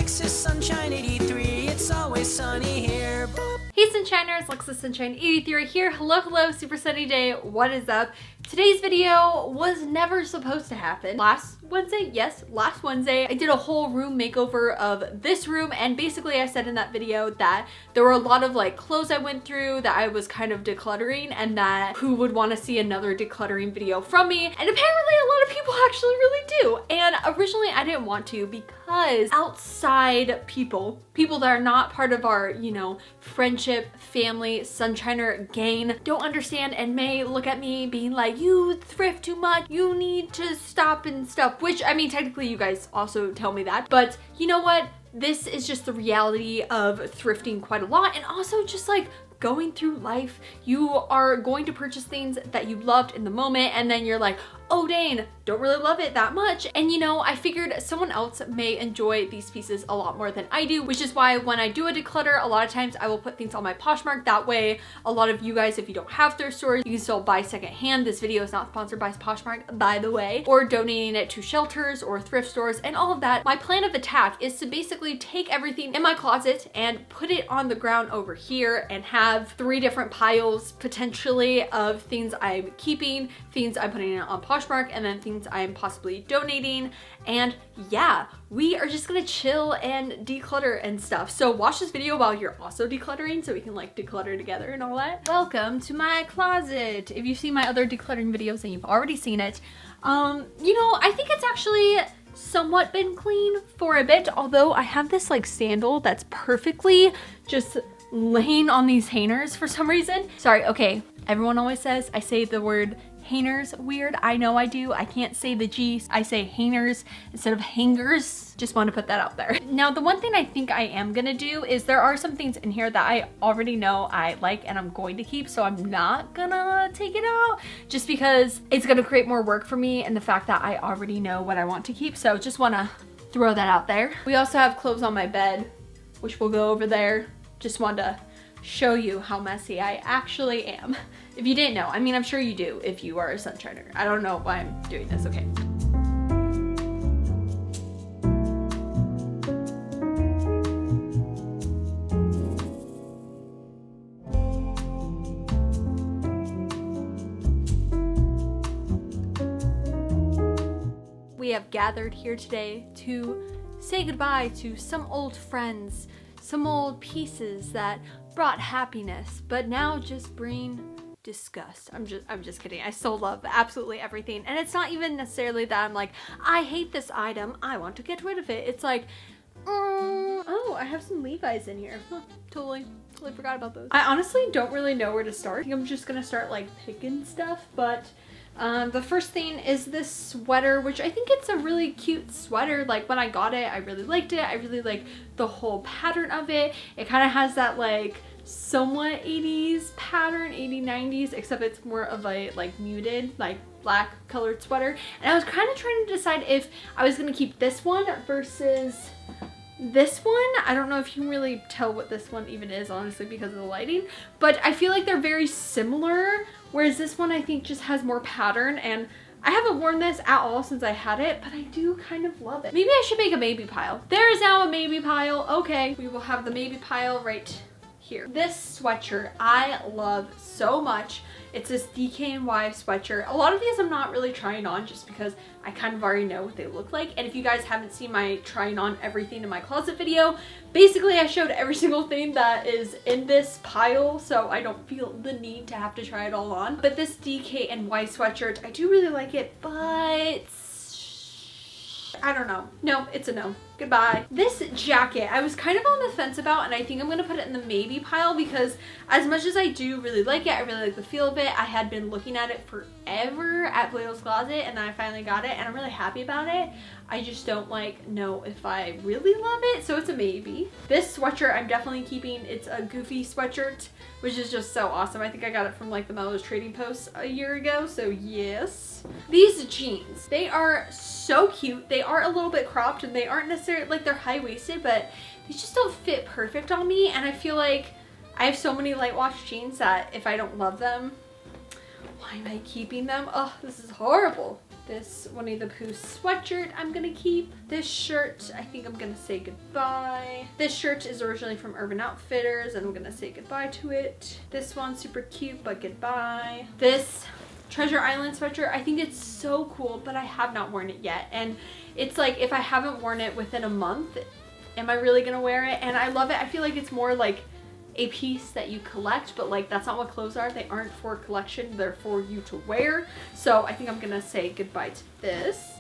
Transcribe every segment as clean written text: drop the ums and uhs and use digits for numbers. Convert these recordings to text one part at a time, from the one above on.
Sunshine 83, it's always sunny here. Boop. Hey Sunshiners, alexasunshine 83 here. Hello, super sunny day. What is up? Today's video was never supposed to happen. Last Wednesday, yes, last Wednesday, I did a whole room makeover of this room, and basically I said in that video that there were a lot of like clothes I went through that I was kind of decluttering, and that who would want to see another decluttering video from me, and apparently a lot of people actually really do. And originally I didn't want to because outside people that are not part of our, you know, friendship, family, Sunshiner gang don't understand and may look at me being like, you thrift too much, you need to stop and stuff, which I mean technically you guys also tell me that, but you know what, this is just the reality of thrifting quite a lot, and also just like going through life, you are going to purchase things that you loved in the moment, and then you're like, oh dang, don't really love it that much. And you know, I figured someone else may enjoy these pieces a lot more than I do, which is why when I do a declutter, a lot of times I will put things on my Poshmark. That way, a lot of you guys, if you don't have thrift stores, you can still buy secondhand. This video is not sponsored by Poshmark, by the way, or donating it to shelters or thrift stores and all of that. My plan of attack is to basically take everything in my closet and put it on the ground over here and have 3 different piles potentially of things I'm keeping, things I'm putting on Poshmark, and then things I'm possibly donating. And yeah, we are just gonna chill and declutter and stuff. So watch this video while you're also decluttering so we can like declutter together and all that. Welcome to my closet. If you've seen my other decluttering videos and you've already seen it, you know, I think it's actually somewhat been clean for a bit, although I have this like sandal that's perfectly just laying on these hangers for some reason. Sorry, okay, everyone always says I say the word hangers weird. I know I do. I can't say the G. I say hangers instead of hangers. Just want to put that out there. Now, the one thing I think I am gonna do is there are some things in here that I already know I like and I'm going to keep, so I'm not gonna take it out just because it's gonna create more work for me and the fact that I already know what I want to keep. So just want to throw that out there. We also have clothes on my bed, which will go over there. Just wanted to show you how messy I actually am. If you didn't know, I mean, I'm sure you do if you are a Sunshiner. I don't know why I'm doing this, okay. We have gathered here today to say goodbye to some old friends, some old pieces that brought happiness, but now just bring disgust. I'm just kidding. I still love absolutely everything. And it's not even necessarily that I'm like, I hate this item, I want to get rid of it. It's like, oh, I have some Levi's in here. Huh, totally forgot about those. I honestly don't really know where to start. I think I'm just gonna start like picking stuff, but the first thing is this sweater, which I think it's a really cute sweater. Like when I got it, I really liked it. I really like the whole pattern of it. It kind of has that like somewhat 80s pattern, 80s, 90s, except it's more of a like muted, like black colored sweater. And I was kind of trying to decide if I was gonna keep this one versus this one. I don't know if you can really tell what this one even is, honestly, because of the lighting, but I feel like they're very similar, whereas this one I think just has more pattern, and I haven't worn this at all since I had it, but I do kind of love it. Maybe I should make a maybe pile. There is now a maybe pile. Okay, we will have the maybe pile right here. This sweatshirt I love so much. It's this DKNY sweatshirt. A lot of these I'm not really trying on just because I kind of already know what they look like. And if you guys haven't seen my trying on everything in my closet video, basically I showed every single thing that is in this pile, so I don't feel the need to have to try it all on. But this DKNY sweatshirt, I do really like it, but I don't know. No, it's a no. Goodbye. This jacket, I was kind of on the fence about, and I think I'm going to put it in the maybe pile because as much as I do really like it, I really like the feel of it. I had been looking at it forever at Plato's Closet, and then I finally got it, and I'm really happy about it. I just don't like know if I really love it, so it's a maybe. This sweatshirt I'm definitely keeping. It's a Goofy sweatshirt, which is just so awesome. I think I got it from like the Melrose Trading Post a year ago, so yes. These jeans, they are so cute. They are a little bit cropped, and they aren't necessarily like they're high-waisted, but they just don't fit perfect on me, and I feel like I have so many light wash jeans that if I don't love them, why am I keeping them? Oh, this is horrible. This Winnie the Pooh sweatshirt I'm gonna keep. This shirt, I think I'm gonna say goodbye. This shirt is originally from Urban Outfitters and I'm gonna say goodbye to it. This one's super cute, but goodbye. This Treasure Island sweatshirt, I think it's so cool, but I have not worn it yet. And it's like, if I haven't worn it within a month, am I really gonna wear it? And I love it. I feel like it's more like a piece that you collect, but like that's not what clothes are. They aren't for collection, they're for you to wear. So I think I'm gonna say goodbye to this.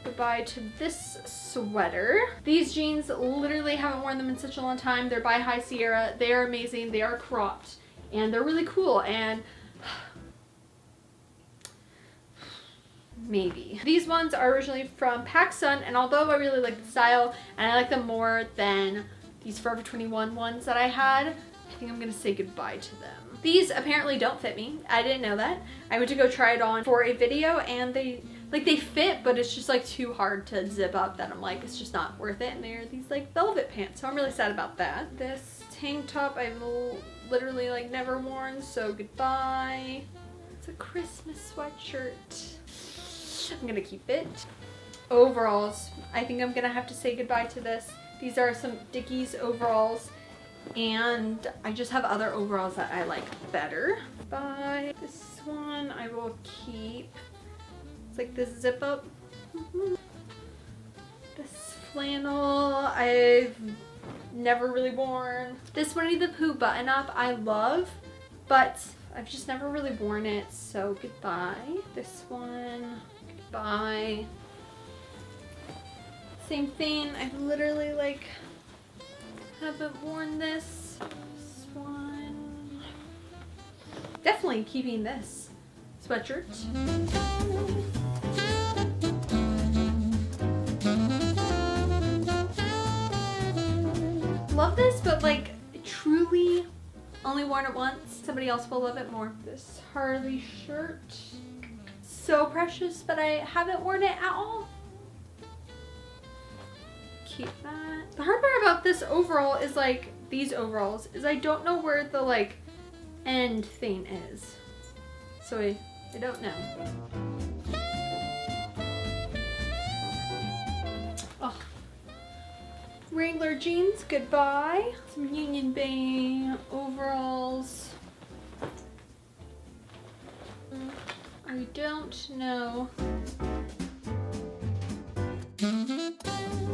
Goodbye to this sweater. These jeans, literally haven't worn them in such a long time. They're by High Sierra. They are amazing. They are cropped and they're really cool. And maybe. These ones are originally from PacSun, and although I really like the style and I like them more than these Forever 21 ones that I had, I think I'm gonna say goodbye to them. These apparently don't fit me. I didn't know that. I went to go try it on for a video and they fit, but it's just like too hard to zip up that I'm like, it's just not worth it. And they're these like velvet pants, so I'm really sad about that. This tank top I've literally like never worn, so goodbye. It's a Christmas sweatshirt. I'm gonna keep it. Overalls, I think I'm gonna have to say goodbye to this. These are some Dickies overalls, and I just have other overalls that I like better. Bye. This one I will keep. It's like this zip up. This flannel I've never really worn. This Winnie the Pooh button up I love, but I've just never really worn it, so goodbye. This one, goodbye. Same thing, I've literally like haven't worn this. This one. Definitely keeping this sweatshirt. Love this, but like truly only worn it once. Somebody else will love it more. This Harley shirt, so precious, but I haven't worn it at all. Keep that. The hard part about this overall is like these overalls is I don't know where the like end thing is. So I don't know. Oh. Wrangler jeans, goodbye. Some Union Bay overalls. I don't know.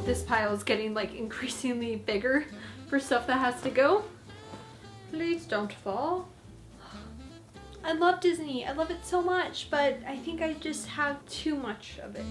This pile is getting like increasingly bigger for stuff that has to go. Please don't fall. I love Disney. I love it so much, but I think I just have too much of it.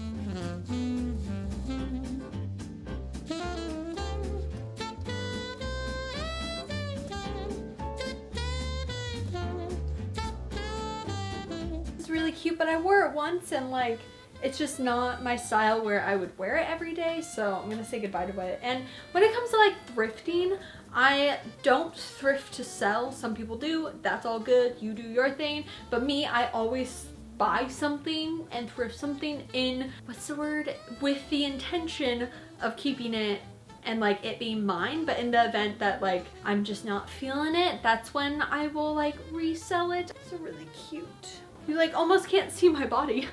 It's really cute, but I wore it once and like it's just not my style where I would wear it every day, so I'm gonna say goodbye to it. And when it comes to like thrifting, I don't thrift to sell. Some people do. That's all good. You do your thing. But me, I always buy something and thrift something in, what's the word? With the intention of keeping it and like it being mine. But in the event that like I'm just not feeling it, that's when I will like resell it. It's really cute. You like almost can't see my body.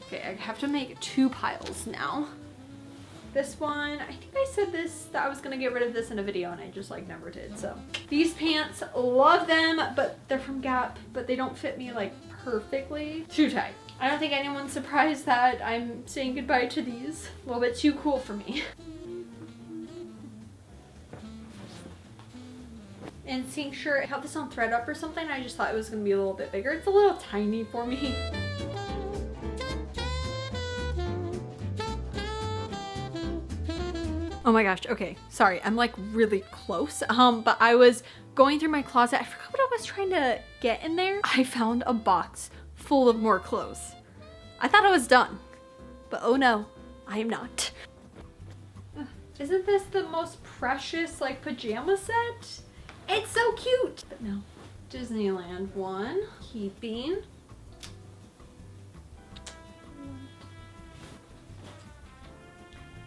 Okay, I have to make 2 piles now. This one, I think I said this, that I was gonna get rid of this in a video and I just like never did, so. These pants, love them, but they're from Gap, but they don't fit me like perfectly. Too tight. I don't think anyone's surprised that I'm saying goodbye to these. A little bit too cool for me. And seeing sure I have this on ThreadUp or something, I just thought it was gonna be a little bit bigger. It's a little tiny for me. Oh my gosh, okay, sorry, I'm like really close, but I was going through my closet. I forgot what I was trying to get in there. I found a box full of more clothes. I thought I was done, but oh no, I am not. Isn't this the most precious like pajama set? It's so cute, but no. Disneyland one, keeping.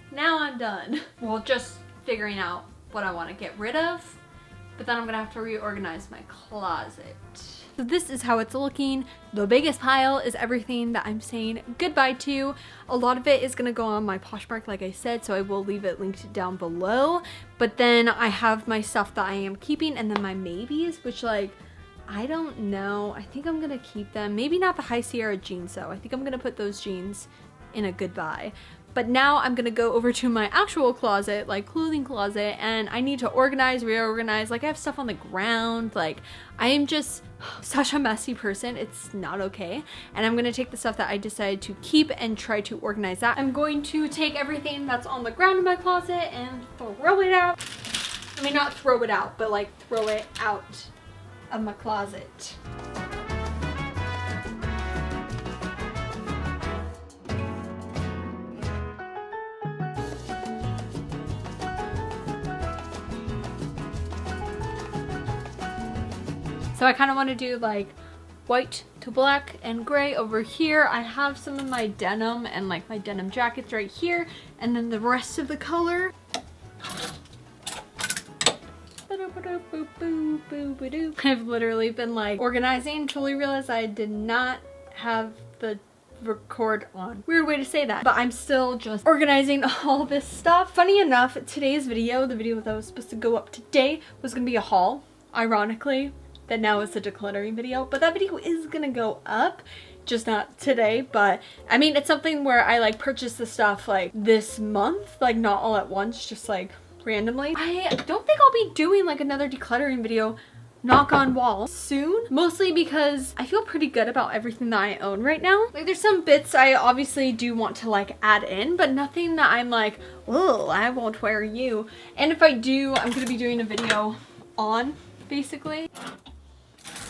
Now I'm done. Well, just figuring out what I want to get rid of, but then I'm gonna have to reorganize my closet. So this is how it's looking. The biggest pile is everything that I'm saying goodbye to. A lot of it is gonna go on my Poshmark, like I said, so I will leave it linked down below. But then I have my stuff that I am keeping, and then my maybes, which like, I don't know. I think I'm gonna keep them. Maybe not the High Sierra jeans though. I think I'm gonna put those jeans in a goodbye. But now I'm gonna go over to my actual closet, like clothing closet, and I need to organize, reorganize. Like I have stuff on the ground. Like I am just such a messy person. It's not okay. And I'm gonna take the stuff that I decided to keep and try to organize that. I'm going to take everything that's on the ground in my closet and throw it out. I mean, not throw it out, but like throw it out of my closet. So I kind of want to do like white to black and gray over here. I have some of my denim and like my denim jackets right here, and then the rest of the color. I've literally been like organizing, totally realized I did not have the record on. Weird way to say that, but I'm still just organizing all this stuff. Funny enough, today's video, the video that was supposed to go up today, was gonna be a haul, ironically. That now is a decluttering video, but that video is gonna go up, just not today. But I mean, it's something where I like purchased the stuff like this month, like not all at once, just like randomly. I don't think I'll be doing like another decluttering video, knock on wall, soon, mostly because I feel pretty good about everything that I own right now. Like there's some bits I obviously do want to like add in, but nothing that I'm like, oh, I won't wear you. And if I do, I'm gonna be doing a video on, basically.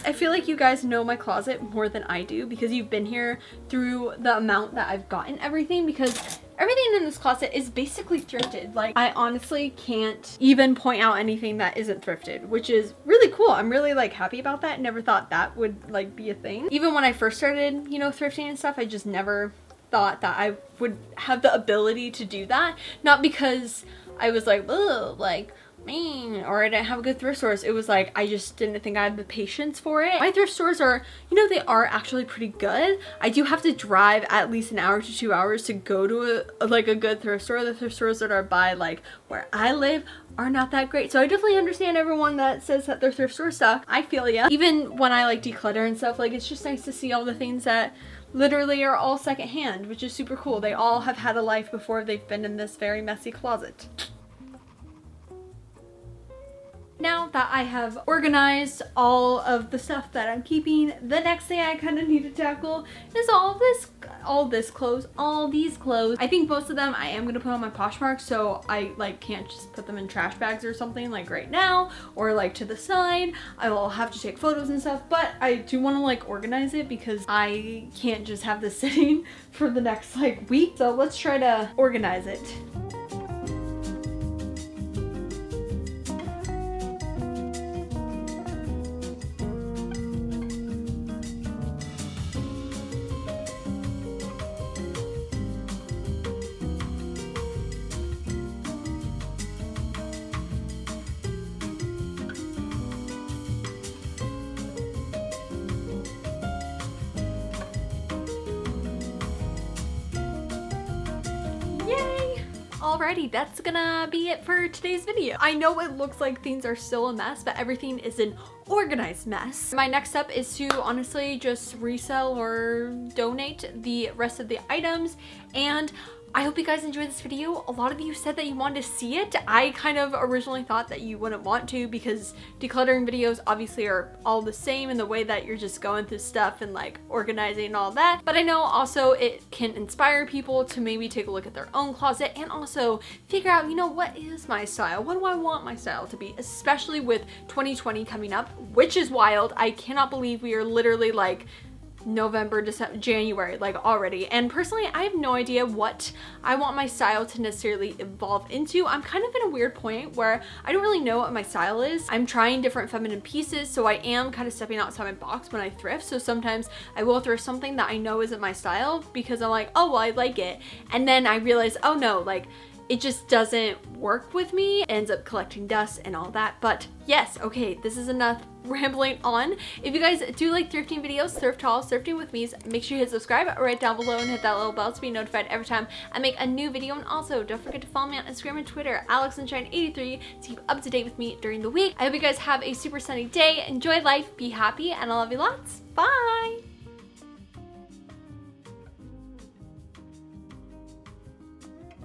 I feel like you guys know my closet more than I do because you've been here through the amount that I've gotten everything, because everything in this closet is basically thrifted. Like I honestly can't even point out anything that isn't thrifted, which is really cool. I'm really like happy about that. Never thought that would like be a thing. Even when I first started, you know, thrifting and stuff, I just never thought that I would have the ability to do that. Not because I was like, ugh, like, or I didn't have a good thrift stores. It was like I just didn't think I had the patience for it. My thrift stores are, you know, they are actually pretty good. I do have to drive at least an hour to 2 hours to go to a good thrift store. The thrift stores that are by like where I live are not that great. So I definitely understand everyone that says that their thrift store suck. I feel ya. Even when I like declutter and stuff, like it's just nice to see all the things that literally are all secondhand, which is super cool. They all have had a life before they've been in this very messy closet. Now that I have organized all of the stuff that I'm keeping, the next thing I kind of need to tackle is all these clothes. I think most of them I am gonna put on my Poshmark, so I like can't just put them in trash bags or something like right now, or like to the side. I will have to take photos and stuff, but I do want to like organize it because I can't just have this sitting for the next like week. So let's try to organize it. Alrighty, that's gonna be it for today's video. I know it looks like things are still a mess, but everything is an organized mess. My next step is to honestly just resell or donate the rest of the items, and I hope you guys enjoyed this video. A lot of you said that you wanted to see it. I kind of originally thought that you wouldn't want to because decluttering videos obviously are all the same in the way that you're just going through stuff and like organizing and all that. But I know also it can inspire people to maybe take a look at their own closet and also figure out, you know, what is my style? What do I want my style to be? Especially with 2020 coming up, which is wild. I cannot believe we are literally like November, December, January, like already. And personally, I have no idea what I want my style to necessarily evolve into. I'm kind of in a weird point where I don't really know what my style is. I'm trying different feminine pieces, so I am kind of stepping outside my box when I thrift. So sometimes I will thrift something that I know isn't my style because I'm like, oh, well, I like it. And then I realize, oh no, like it just doesn't work with me. It ends up collecting dust and all that. But yes, okay, this is enough rambling on. If you guys do like thrifting videos, thrift hauls, thrifting with me's, make sure you hit subscribe right down below and hit that little bell to be notified every time I make a new video. And also, don't forget to follow me on Instagram and Twitter, alexasunshine83, to keep up to date with me during the week. I hope you guys have a super sunny day. Enjoy life, be happy, and I love you lots. Bye!